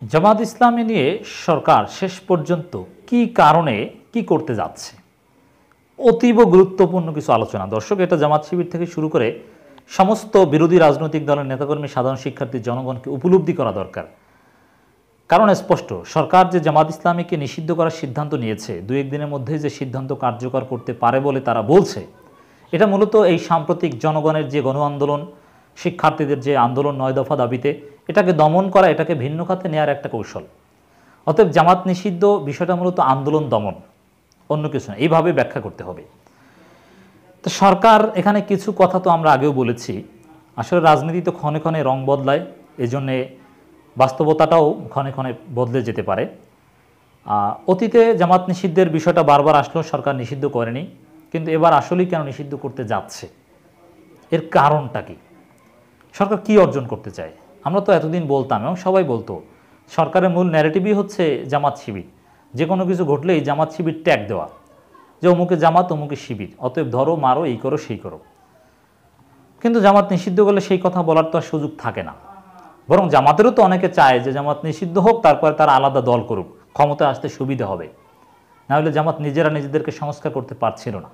জামাত ইসলামী নিয়ে সরকার শেষ পর্যন্ত কি কারণে কি করতে যাচ্ছে, অতীব গুরুত্বপূর্ণ কিছু আলোচনা। দর্শক, এটা জামাত শিবির থেকে শুরু করে সমস্ত বিরোধী রাজনৈতিক দলের নেতাকর্মী, সাধারণ শিক্ষার্থী, জনগণকে উপলব্ধি করা দরকার। কারণ স্পষ্ট, সরকার যে জামাত ইসলামীকে নিষিদ্ধ করার সিদ্ধান্ত নিয়েছে, দু একদিনের মধ্যে যে সিদ্ধান্ত কার্যকর করতে পারে বলে তারা বলছে, এটা মূলত এই সাম্প্রতিক জনগণের যে গণ আন্দোলন, শিক্ষার্থীদের যে আন্দোলন ৯ দফা দাবিতে, এটাকে দমন করা, এটাকে ভিন্ন খাতে নেওয়ার একটা কৌশল। অতএব জামাত নিষিদ্ধ বিষয়টা মূলত আন্দোলন দমন, অন্য কিছু না। এইভাবে ব্যাখ্যা করতে হবে। তো সরকার এখানে কিছু কথা তো আমরা আগেও বলেছি, আসলে রাজনীতি তো ক্ষণে ক্ষণে রং বদলায়, এজন্যে বাস্তবতাটাও ক্ষণে ক্ষণে বদলে যেতে পারে। অতীতে জামাত নিষিদ্ধের বিষয়টা বারবার আসলেও সরকার নিষিদ্ধ করেনি, কিন্তু এবার আসলেই কেন নিষিদ্ধ করতে যাচ্ছে, এর কারণটা কি, সরকার কি অর্জন করতে চায়? আমরা তো এতদিন বলতাম এবং সবাই বলতো সরকারের মূল ন্যারেটিভই হচ্ছে জামাত শিবির, যে কোনো কিছু ঘটলেই জামাত শিবির ট্যাগ দেওয়া, যে অমুকে জামাত অমুকে শিবির, অতএব ধরো মারো, এই করো সেই করো। কিন্তু জামাত নিষিদ্ধ করলে সেই কথা বলার তো আর সুযোগ থাকে না। বরং জামাতেরও তো অনেকে চায় যে জামাত নিষিদ্ধ হোক, তারপরে তারা আলাদা দল করুক, ক্ষমতায় আসতে সুবিধা হবে। না হলে জামাত নিজেরা নিজেদেরকে সংস্কার করতে পারছিল না।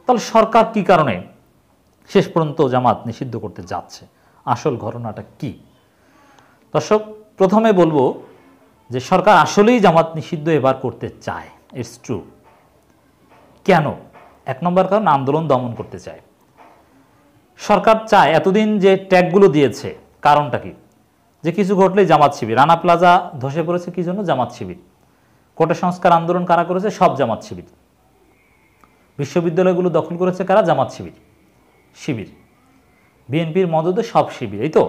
তাহলে সরকার কি কারণে শেষ পর্যন্ত জামাত নিষিদ্ধ করতে যাচ্ছে, আসল ঘটনাটা কি? দর্শক, প্রথমে বলবো যে সরকার আসলেই জামাত নিষিদ্ধ এবার করতে চায়, ইটস ট্রু। কেন? এক নম্বর কারণ, আন্দোলন দমন করতে চায়। সরকার চায়, এতদিন যে ট্যাগগুলো দিয়েছে, কারণটা কি? যে কিছু ঘটলেই জামাত শিবির। রানা প্লাজা ধসে পড়েছে কি জন্য? জামাত শিবির। কোটা সংস্কার আন্দোলন কারা করেছে? সব জামাত শিবির। বিশ্ববিদ্যালয়গুলো দখল করেছে কারা? জামাত শিবির। শিবির, বিএনপির মদদে সব শিবির, এই তো।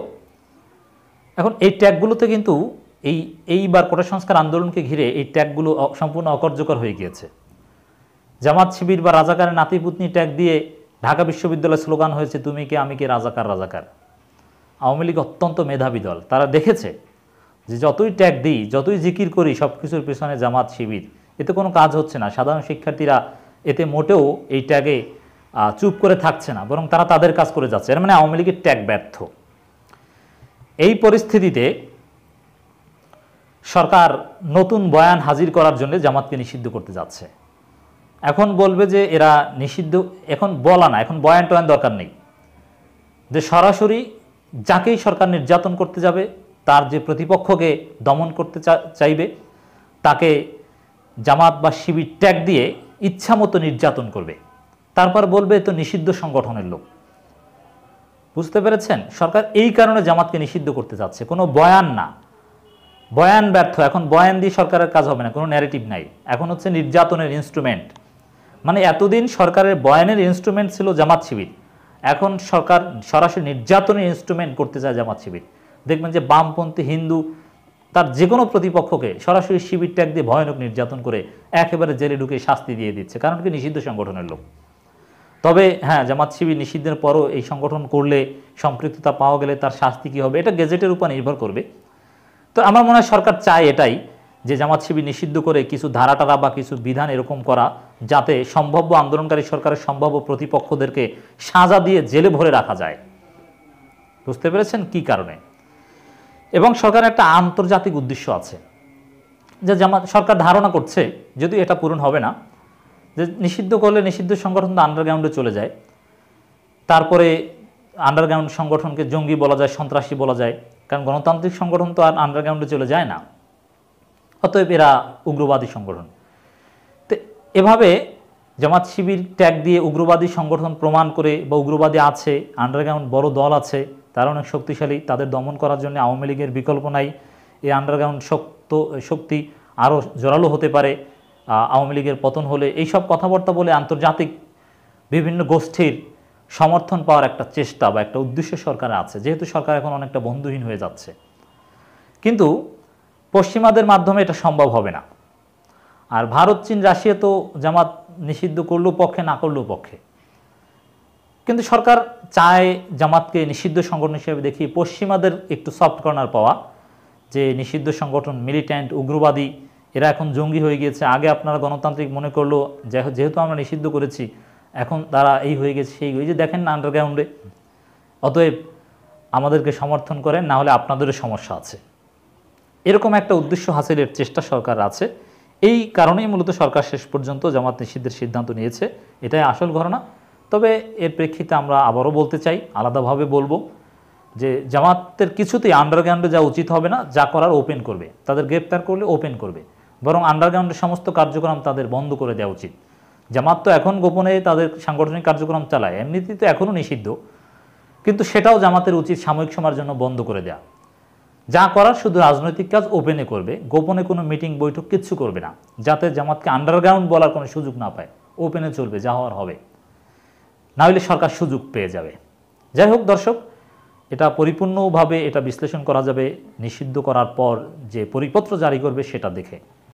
এখন এই ট্যাগগুলোতে কিন্তু এইবার কোটা সংস্কার আন্দোলনকে ঘিরে এই ট্যাগগুলো সম্পূর্ণ অকার্যকর হয়ে গিয়েছে। জামাত শিবির বা রাজাকারের নাতিপুতনি ট্যাগ দিয়ে ঢাকা বিশ্ববিদ্যালয় স্লোগান হয়েছে, তুমি কে আমি কে, রাজাকার রাজাকার। আওয়ামী লীগ অত্যন্ত মেধাবী দল, তারা দেখেছে যে যতই ট্যাগ দিই, যতই জিকির করি, সব কিছুর পেছনে জামাত শিবির, এতে কোনো কাজ হচ্ছে না। সাধারণ শিক্ষার্থীরা এতে মোটেও এই ট্যাগে চুপ করে থাকছে না, বরং তারা তাদের কাজ করে যাচ্ছে। এর মানে আওয়ামী লীগের ট্যাগ ব্যর্থ। এই পরিস্থিতিতে সরকার নতুন বয়ান হাজির করার জন্য জামাতকে নিষিদ্ধ করতে যাচ্ছে। এখন বলবে যে এরা নিষিদ্ধ, এখন বলা না, এখন বয়ান টয়ান দরকার নেই, যে সরাসরি যাকেই সরকার নির্যাতন করতে যাবে, তার যে প্রতিপক্ষকে দমন করতে চাইবে, তাকে জামাত বা শিবির ট্যাগ দিয়ে ইচ্ছামতো নির্যাতন করবে। তারপর বলবে তো নিষিদ্ধ সংগঠনের লোক। বুঝতে পেরেছেন? সরকার এই কারণে জামাতকে নিষিদ্ধ করতে যাচ্ছে, কোনো বয়ান না। বয়ান ব্যর্থ, এখন বয়ান দিয়ে সরকারের কাজ হবে না, কোনো ন্যারেটিভ নাই, এখন হচ্ছে নির্যাতনের ইনস্ট্রুমেন্ট। মানে এতদিন সরকারের বয়ানের ইনস্ট্রুমেন্ট ছিল জামাত শিবির, এখন সরকার সরাসরি নির্যাতনের ইনস্ট্রুমেন্ট করতে চায় জামাত শিবির। দেখবেন যে বামপন্থী হিন্দু তার যে কোনো প্রতিপক্ষকে সরাসরি শিবির ট্যাগ দিয়ে ভয়ানক নির্যাতন করে একেবারে জেলে ঢুকে শাস্তি দিয়ে দিচ্ছে, কারণ কি? নিষিদ্ধ সংগঠনের লোক। তবে হ্যাঁ, জামাত শিবির নিষিদ্ধের পরও এই সংগঠন করলে, সম্পৃক্ততা পাওয়া গেলে তার শাস্তি কী হবে, এটা গেজেটের উপর নির্ভর করবে। তো আমার মনে হয় সরকার চায় এটাই, যে জামাত শিবির নিষিদ্ধ করে কিছু ধারাটারা বা কিছু বিধান এরকম করা, যাতে সম্ভাব্য আন্দোলনকারী সরকারের সম্ভাব্য প্রতিপক্ষদেরকে সাজা দিয়ে জেলে ভরে রাখা যায়। বুঝতে পেরেছেন কি কারণে? এবং সরকারের একটা আন্তর্জাতিক উদ্দেশ্য আছে, যে জামাত সরকার ধারণা করছে, যদিও এটা পূরণ হবে না, যে নিষিদ্ধ করলে নিষিদ্ধ সংগঠন তো আন্ডারগ্রাউন্ডে চলে যায়, তারপরে আন্ডারগ্রাউন্ড সংগঠনকে জঙ্গি বলা যায়, সন্ত্রাসী বলা যায়, কারণ গণতান্ত্রিক সংগঠন তো আর আন্ডারগ্রাউন্ডে চলে যায় না, অতএব এরা উগ্রবাদী সংগঠন। তো এভাবে জামাত শিবির ট্যাগ দিয়ে উগ্রবাদী সংগঠন প্রমাণ করে, বা উগ্রবাদী আছে, আন্ডারগ্রাউন্ড বড় দল আছে, তারা অনেক শক্তিশালী, তাদের দমন করার জন্য আওয়ামী লীগের বিকল্প নাই। এই আন্ডারগ্রাউন্ড শক্তি আরও জোরালো হতে পারে আওয়ামী লীগের পতন হলে, এইসব কথাবার্তা বলে আন্তর্জাতিক বিভিন্ন গোষ্ঠীর সমর্থন পাওয়ার একটা চেষ্টা বা একটা উদ্দেশ্য সরকারের আছে, যেহেতু সরকার এখন অনেকটা বন্ধুহীন হয়ে যাচ্ছে। কিন্তু পশ্চিমাদের মাধ্যমে এটা সম্ভব হবে না। আর ভারত, চীন, রাশিয়া তো জামাত নিষিদ্ধ করলেও পক্ষে, না করলেও পক্ষে। কিন্তু সরকার চায় জামাতকে নিষিদ্ধ সংগঠন হিসেবে দেখিয়ে পশ্চিমাদের একটু সফট কর্নার পাওয়া, যে নিষিদ্ধ সংগঠন মিলিট্যান্ট, উগ্রবাদী, এরা এখন জঙ্গি হয়ে গিয়েছে। আগে আপনারা গণতান্ত্রিক মনে করলো, যেহেতু আমরা নিষিদ্ধ করেছি, এখন তারা এই হয়ে গেছে, সেই যে দেখেন না আন্ডারগ্রাউন্ডে, অতএব আমাদেরকে সমর্থন করেন, না হলে আপনাদেরও সমস্যা আছে। এরকম একটা উদ্দেশ্য হাসিলের চেষ্টা সরকার আছে। এই কারণেই মূলত সরকার শেষ পর্যন্ত জামাত নিষিদ্ধের সিদ্ধান্ত নিয়েছে, এটাই আসল ঘটনা। তবে এর প্রেক্ষিতে আমরা আবারও বলতে চাই, আলাদাভাবে বলবো যে জামাতের কিছুতেই আন্ডারগ্রাউন্ডে যা উচিত হবে না, যা করার ওপেন করবে, তাদের গ্রেপ্তার করলে ওপেন করবে, বরং আন্ডারগ্রাউন্ডের সমস্ত কার্যক্রম তাদের বন্ধ করে দেওয়া উচিত। জামাত তো এখন গোপনে তাদের সাংগঠনিক কার্যক্রম চালায়, এমনিতেই তো এখনও নিষিদ্ধ, কিন্তু সেটাও জামাতের উচিত সাময়িক সময়ের জন্য বন্ধ করে দেয়া। যা করার শুধু রাজনৈতিক কাজ ওপেনে করবে, গোপনে কোনো মিটিং বৈঠক কিচ্ছু করবে না, যাতে জামাতকে আন্ডারগ্রাউন্ড বলার কোনো সুযোগ না পায়। ওপেনে চলবে, যা হওয়ার হবে, না হলে সরকার সুযোগ পেয়ে যাবে। যাই হোক দর্শক, এটা পরিপূর্ণভাবে এটা বিশ্লেষণ করা যাবে নিষিদ্ধ করার পর যে পরিপত্র জারি করবে সেটা দেখে।